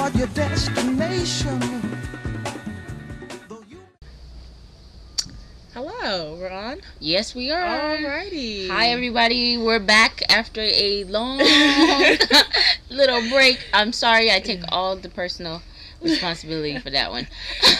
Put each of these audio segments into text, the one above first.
not your destination. Hello, we're on? Yes, we are. Alrighty. Hi, everybody. We're back after a long little break. I'm sorry. I take all the personal responsibility for that one.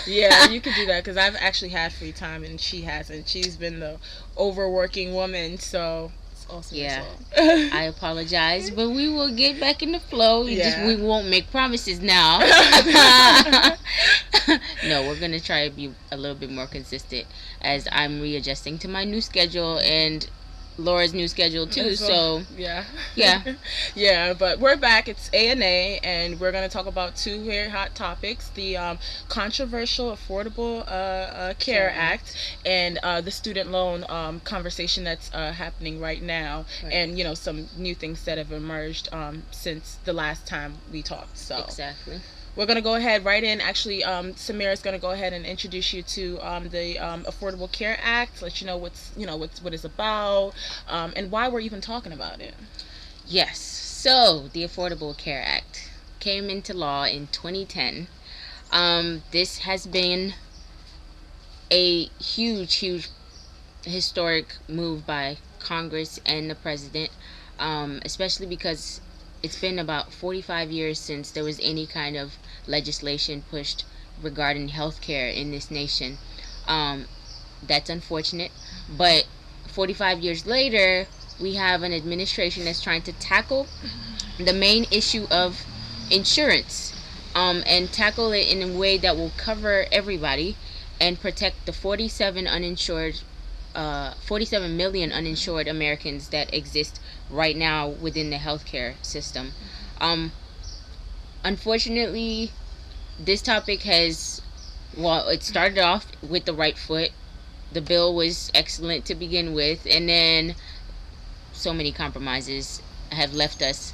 Yeah, you could do that because I've actually had free time and she hasn't. She's been the overworking woman, so it's awesome. Yeah. Well. I apologize, but we will get back in the flow. We won't make promises now. No, we're going to try to be a little bit more consistent as I'm readjusting to my new schedule and Laura's new schedule too. So yeah. Yeah, but we're back. It's A&A, and we're going to talk about two very hot topics: the controversial Affordable Care Act and the student loan conversation that's happening right now, and some new things that have emerged since the last time we talked. So exactly. We're going to go ahead right in. Actually, Samira's going to go ahead and introduce you to the Affordable Care Act, let you know what it's about, and why we're even talking about it. Yes. So, the Affordable Care Act came into law in 2010. This has been a huge historic move by Congress and the president, especially because it's been about 45 years since there was any kind of legislation pushed regarding healthcare in this nation. That's unfortunate, but 45 years later, we have an administration that's trying to tackle the main issue of insurance, and tackle it in a way that will cover everybody and protect the 47 million uninsured Americans that exist right now within the healthcare system. Unfortunately, this topic it started off with the right foot. The bill was excellent to begin with, and then so many compromises have left us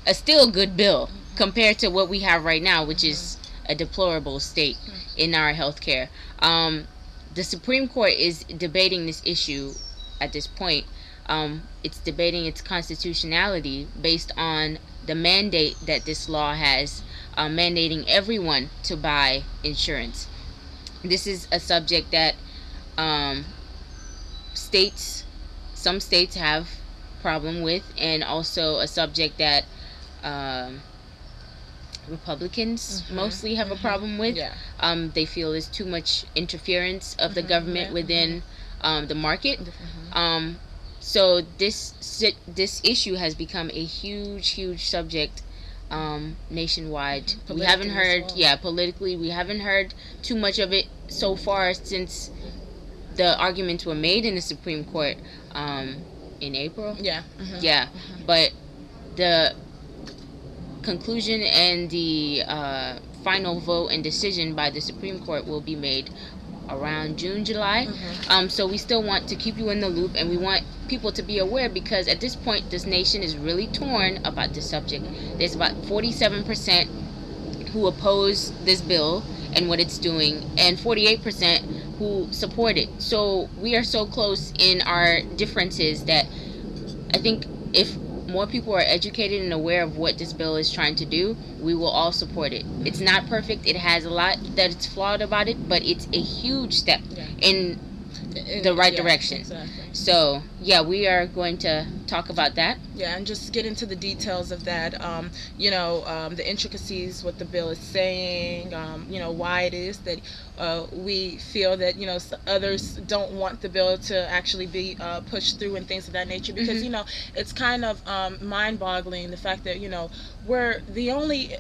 a still good bill compared to what we have right now, which is a deplorable state in our healthcare. The Supreme Court is debating this issue at this point. It's debating its constitutionality based on the mandate that this law has, mandating everyone to buy insurance. This is a subject that some states have problem with, and also a subject that Republicans mostly have a problem with. They feel there's too much interference of the government within the market. So this issue has become a huge subject nationwide. We haven't heard, politically, we haven't heard too much of it so far since the arguments were made in the Supreme Court in April. But the conclusion and the final vote and decision by the Supreme Court will be made around June, July. So we still want to keep you in the loop, and we want people to be aware, because at this point this nation is really torn about this subject. There's about 47% who oppose this bill and what it's doing, and 48% who support it. So we are so close in our differences that I think if more people are educated and aware of what this bill is trying to do, we will all support it. It's not perfect. It has a lot that it's flawed about it, but it's a huge step in the right direction. Exactly. So, we are going to talk about that. And just get into the details of that, the intricacies, what the bill is saying, why it is that we feel that, others don't want the bill to actually be pushed through and things of that nature, because, it's kind of mind-boggling, the fact that, we're the only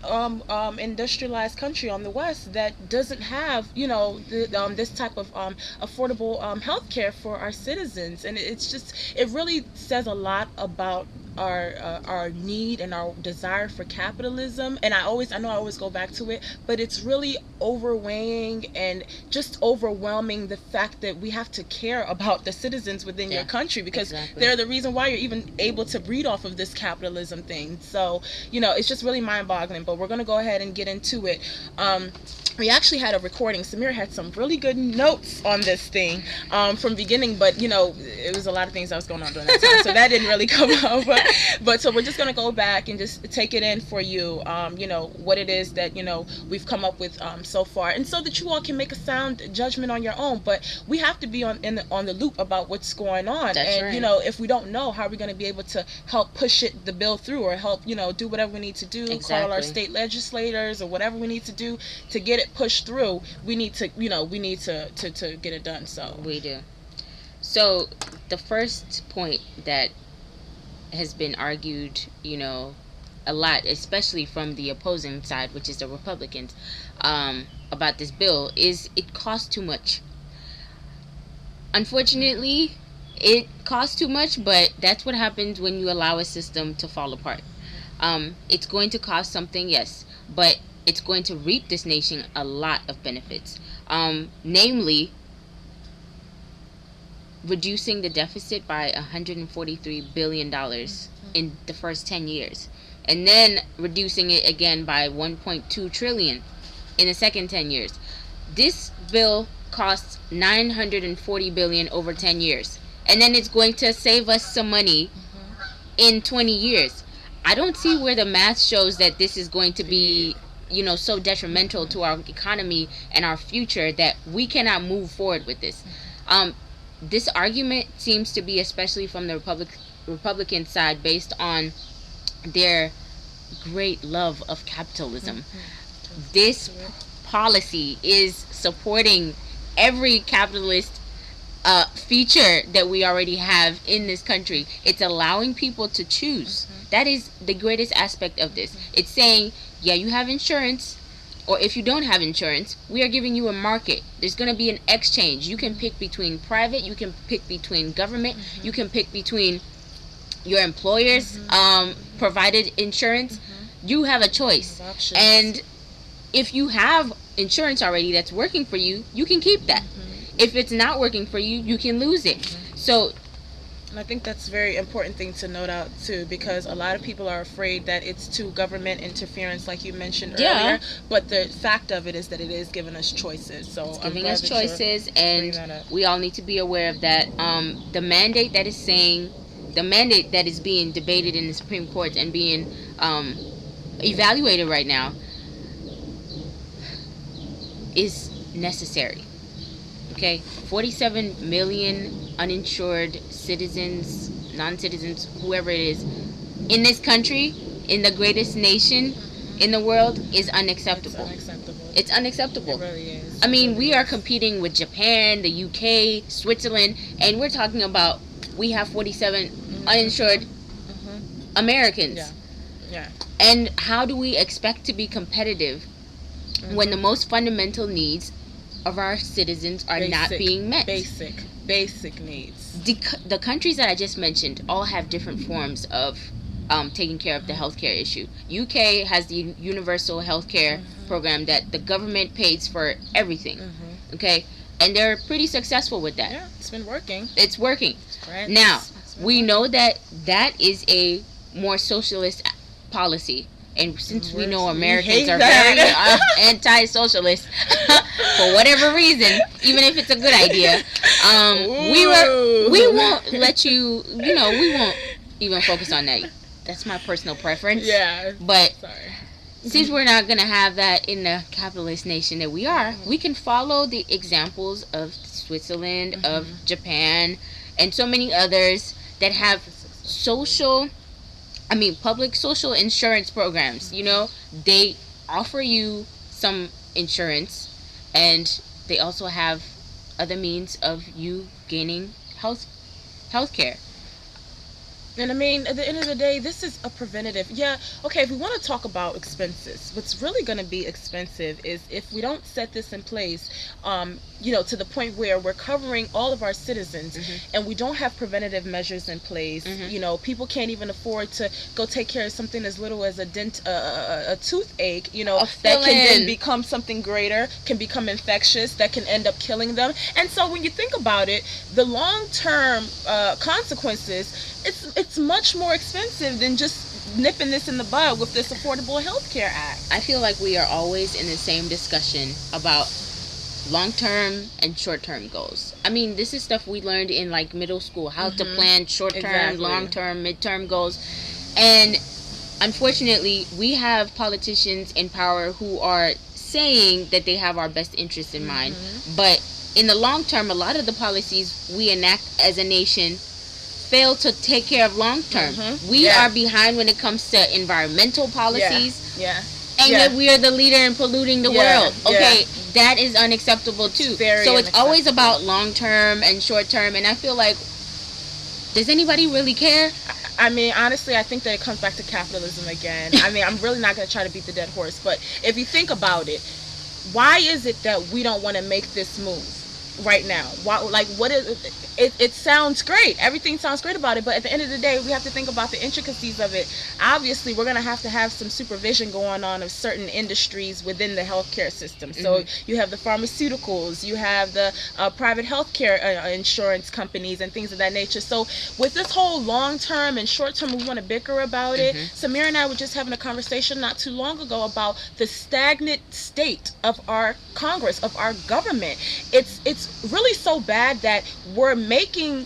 industrialized country on the West that doesn't have, this type of affordable health care for our citizens. And it really says a lot about our need and our desire for capitalism. And I know I always go back to it, but it's really overweighing and just overwhelming the fact that we have to care about the citizens within your country, because they're the reason why you're even able to breed off of this capitalism thing. So it's just really mind-boggling, but we're going to go ahead and get into it. we actually had a recording. Samir had some really good notes on this thing from beginning, but it was a lot of things that was going on during that time, so that didn't really come up. But so we're just gonna go back and just take it in for you, what it is that we've come up with so far, and so that you all can make a sound judgment on your own. But we have to be on the loop about what's going on. That's and right. If we don't know, how are we going to be able to help push the bill through, or help do whatever we need to do? Exactly. Call our state legislators or whatever we need to do to get it pushed through. We need to to get it done. So we do. So the first point that has been argued, a lot, especially from the opposing side, which is the Republicans, about this bill, is it costs too much. Unfortunately, it costs too much, but that's what happens when you allow a system to fall apart. It's going to cost something, yes, but it's going to reap this nation a lot of benefits. Namely, reducing the deficit by $143 billion in the first 10 years. And then reducing it again by $1.2 trillion in the second 10 years. This bill costs $940 billion over 10 years. And then it's going to save us some money in 20 years. I don't see where the math shows that this is going to be, so detrimental to our economy and our future that we cannot move forward with this. This argument seems to be, especially from the Republican side, based on their great love of capitalism. This policy is supporting every capitalist feature that we already have in this country. It's allowing people to choose. That is the greatest aspect of this. It's saying, yeah, you have insurance, or if you don't have insurance, we are giving you a market. There's going to be an exchange. You can pick between private, you can pick between government, you can pick between your employer's provided insurance. You have a choice. And if you have insurance already that's working for you, you can keep that. If it's not working for you, you can lose it. So, and I think that's a very important thing to note out too, because a lot of people are afraid that it's too government interference, like you mentioned earlier. But the fact of it is that it is giving us choices. So it's giving us choices, and we all need to be aware of that. The mandate that is being debated in the Supreme Court and being evaluated right now is necessary. Okay, 47 million uninsured citizens, non-citizens, whoever it is, in this country, in the greatest nation in the world, is unacceptable. It's unacceptable. It really is. I mean, we are competing with Japan, the UK, Switzerland, and we're talking about we have 47 uninsured Americans. Yeah. And how do we expect to be competitive when the most fundamental needs of our citizens are not being met? Basic needs. The countries that I just mentioned all have different forms of taking care of the healthcare issue. UK has the universal healthcare program that the government pays for everything. Okay, and they're pretty successful with that. Yeah, it's been working. It's working. Right. Now, we know that is a more socialist policy. And since we know Americans are very anti-socialist for whatever reason, even if it's a good idea, we won't let you. We won't even focus on that. That's my personal preference. Yeah. But since we're not gonna have that in the capitalist nation that we are, we can follow the examples of Switzerland, of Japan, and so many others that have public social insurance programs. They offer you some insurance, and they also have other means of you gaining health care. And I mean, at the end of the day, this is a preventative. Yeah, okay, if we want to talk about expenses, what's really going to be expensive is if we don't set this in place, to the point where we're covering all of our citizens and we don't have preventative measures in place. People can't even afford to go take care of something as little as a toothache, that can then become something greater, can become infectious, that can end up killing them. And so when you think about it, the long-term consequences, it's much more expensive than just nipping this in the bud with this Affordable Health Care Act. I feel like we are always in the same discussion about long-term and short-term goals. I mean, this is stuff we learned in like middle school, how to plan short-term, long-term, midterm goals. And unfortunately, we have politicians in power who are saying that they have our best interests in mind, but in the long term, a lot of the policies we enact as a nation fail to take care of long term. We are behind when it comes to environmental policies. And yet we are the leader in polluting the world. Okay, that is unacceptable too. So it's always about long term and short term, and I feel like, does anybody really care? I mean, honestly, I think that it comes back to capitalism again. I mean, I'm really not going to try to beat the dead horse, but if you think about it, why is it that we don't want to make this move right now? Why, like, what is it? It sounds great. Everything sounds great about it, but at the end of the day, we have to think about the intricacies of it. Obviously, we're going to have some supervision going on of certain industries within the healthcare system. So you have the pharmaceuticals, you have the private healthcare insurance companies and things of that nature. So with this whole long-term and short-term, we want to bicker about it. Samir and I were just having a conversation not too long ago about the stagnant state of our Congress, of our government. It's really so bad that we're making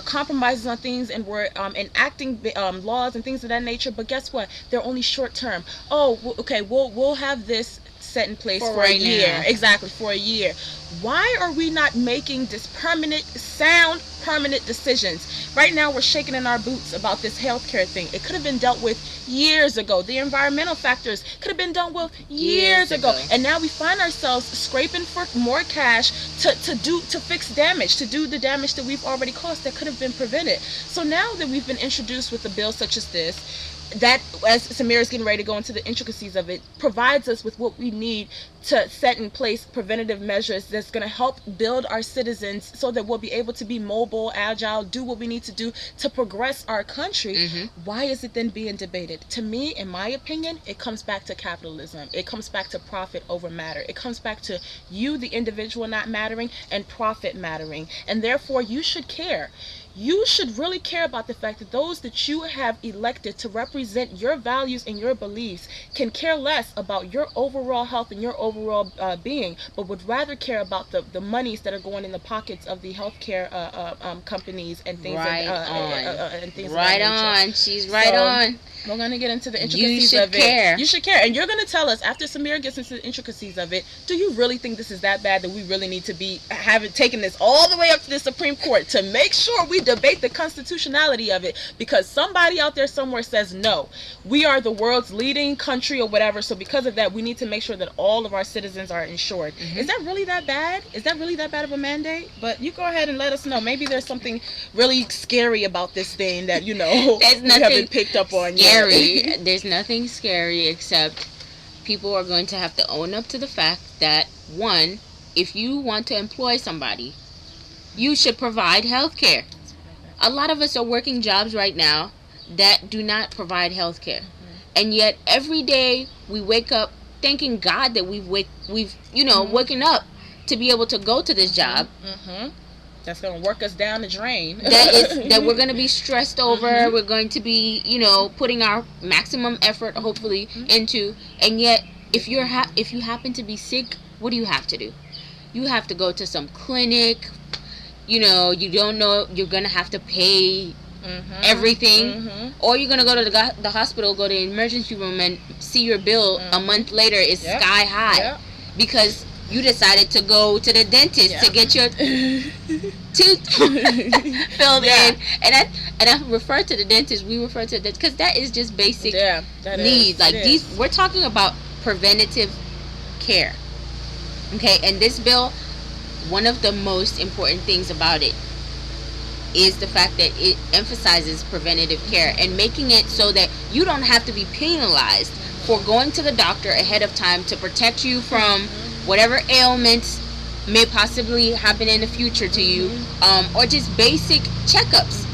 compromises on things, and we're enacting laws and things of that nature, but guess what? They're only short term. Okay, we'll have this set in place for a year. Exactly, for a year. Why are we not making this sound permanent decisions? Right now we're shaking in our boots about this healthcare thing. It could have been dealt with years ago. The environmental factors could have been dealt with years ago. And now we find ourselves scraping for more cash to fix damage, to do the damage that we've already caused that could have been prevented. So now that we've been introduced with a bill such as this, that, as Samir is getting ready to go into the intricacies of it, provides us with what we need to set in place preventative measures that's going to help build our citizens so that we'll be able to be mobile, agile, do what we need to do to progress our country. Why is it then being debated? To me, in my opinion, it comes back to capitalism. It comes back to profit over matter. It comes back to you, the individual, not mattering, and profit mattering. And therefore, you should care. You should really care about the fact that those that you have elected to represent your values and your beliefs can care less about your overall health and your overall being, but would rather care about the monies that are going in the pockets of the healthcare companies and things. And things right on. She's right on. We're going to get into the intricacies of it. You should care. And you're going to tell us, after Samir gets into the intricacies of it, do you really think this is that bad that we really need to be taken this all the way up to the Supreme Court to make sure we debate the constitutionality of it? Because somebody out there somewhere says, no, we are the world's leading country or whatever, so because of that, we need to make sure that all of our citizens are insured. Is that really that bad? Is that really that bad of a mandate? But you go ahead and let us know. Maybe there's something really scary about this thing that, you know, we haven't picked up on yet. There's nothing scary, except people are going to have to own up to the fact that, one, if you want to employ somebody, you should provide health care. A lot of us are working jobs right now that do not provide health care. And yet every day we wake up thanking God that we've waking up to be able to go to this job. That's going to work us down the drain. that we're going to be stressed over. We're going to be, putting our maximum effort, hopefully, into. And yet, if you happen to be sick, what do you have to do? You have to go to some clinic. You don't know, you're going to have to pay everything. Or you're going to go to the hospital, go to the emergency room, and see your bill a month later is sky high. Because you decided to go to the dentist to get your tooth filled in. And I refer to the dentist, we refer to that because that is just basic needs. We're talking about preventative care. Okay, and this bill, one of the most important things about it is the fact that it emphasizes preventative care and making it so that you don't have to be penalized for going to the doctor ahead of time to protect you from whatever ailments may possibly happen in the future to you, or just basic checkups.